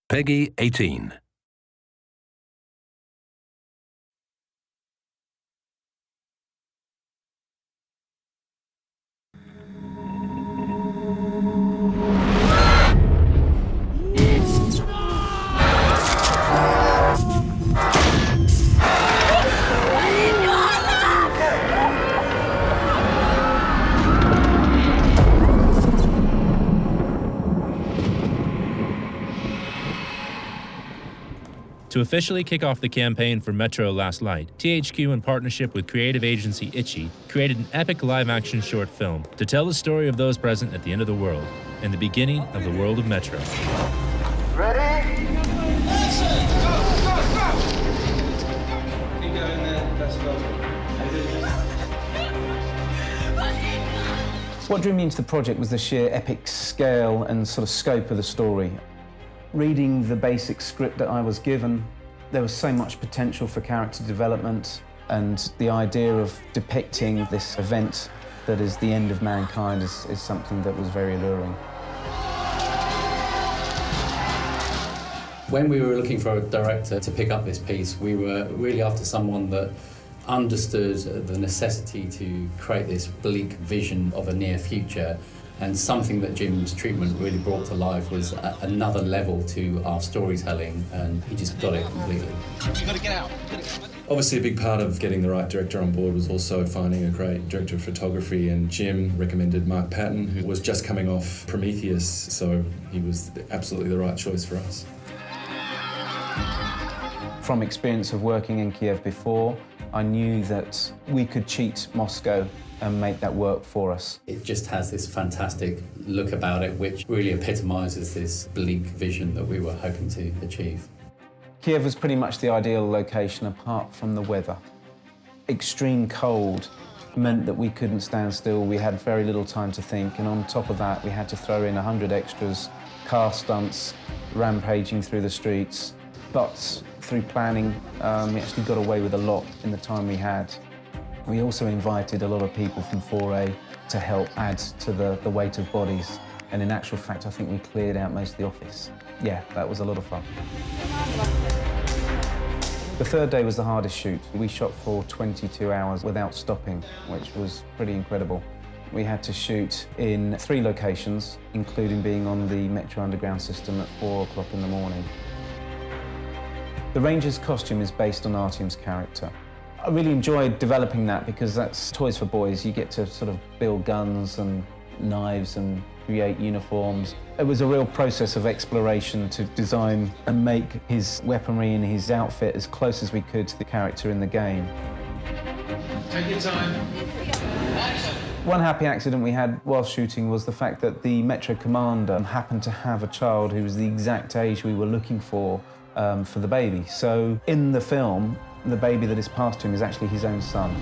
Peggy 18. To officially kick off the campaign for Metro Last Light, THQ, in partnership with creative agency Itchy, created an epic live-action short film to tell the story of those present at the end of the world and the beginning of the world of Metro. Ready? Listen! Go, go, go! Keep going there. That's good. What drew me into the project was the sheer epic scale and sort of scope of the story. Reading the basic script that I was given, there was so much potential for character development, and the idea of depicting this event that is the end of mankind is something that was very alluring. When we were looking for a director to pick up this piece, we were really after someone that understood the necessity to create this bleak vision of a near future. And something that Jim's treatment really brought to life was another level to our storytelling, and he just got it completely. You gotta get out. Obviously, a big part of getting the right director on board was also finding a great director of photography, and Jim recommended Mark Patton, who was just coming off Prometheus, so he was absolutely the right choice for us. From experience of working in Kiev before, I knew that we could cheat Moscow and make that work for us. It just has this fantastic look about it, which really epitomises this bleak vision that we were hoping to achieve. Kiev was pretty much the ideal location apart from the weather. Extreme cold meant that we couldn't stand still, we had very little time to think, and on top of that we had to throw in 100 extras, car stunts, rampaging through the streets. But through planning, we actually got away with a lot in the time we had. We also invited a lot of people from 4A to help add to the weight of bodies. And in actual fact, I think we cleared out most of the office. Yeah, that was a lot of fun. The third day was the hardest shoot. We shot for 22 hours without stopping, which was pretty incredible. We had to shoot in 3 locations, including being on the Metro Underground system at 4 o'clock in the morning. The Ranger's costume is based on Artyom's character. I really enjoyed developing that because that's toys for boys. You get to sort of build guns and knives and create uniforms. It was a real process of exploration to design and make his weaponry and his outfit as close as we could to the character in the game. Take your time. Action! One happy accident we had while shooting was the fact that the Metro commander happened to have a child who was the exact age we were looking for the baby. So in the film, the baby that is passed to him is actually his own son.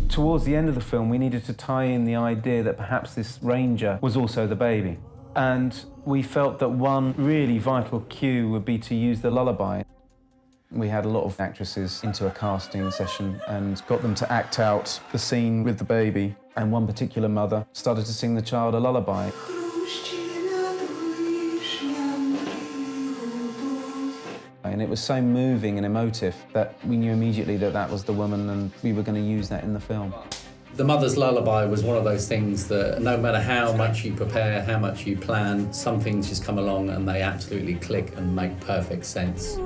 Towards the end of the film, we needed to tie in the idea that perhaps this ranger was also the baby. And we felt that one really vital cue would be to use the lullaby. We had a lot of actresses into a casting session and got them to act out the scene with the baby. And one particular mother started to sing the child a lullaby. And it was so moving and emotive that we knew immediately that that was the woman and we were going to use that in the film. The Mother's Lullaby was one of those things that no matter how much you prepare, how much you plan, some things just come along and they absolutely click and make perfect sense.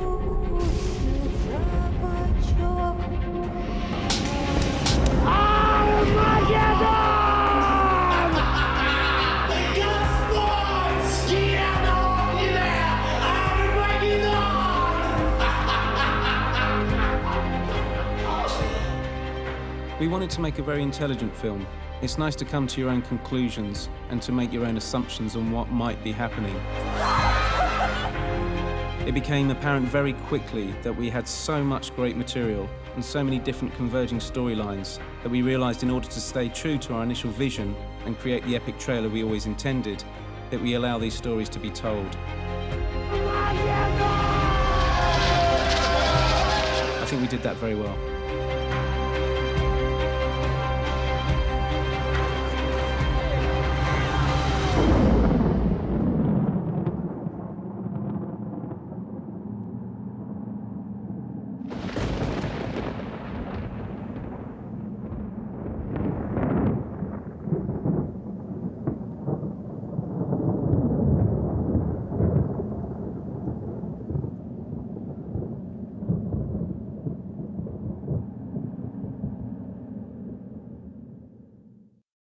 We wanted to make a very intelligent film. It's nice to come to your own conclusions and to make your own assumptions on what might be happening. It became apparent very quickly that we had so much great material and so many different converging storylines that we realized in order to stay true to our initial vision and create the epic trailer we always intended, that we allow these stories to be told. I think we did that very well.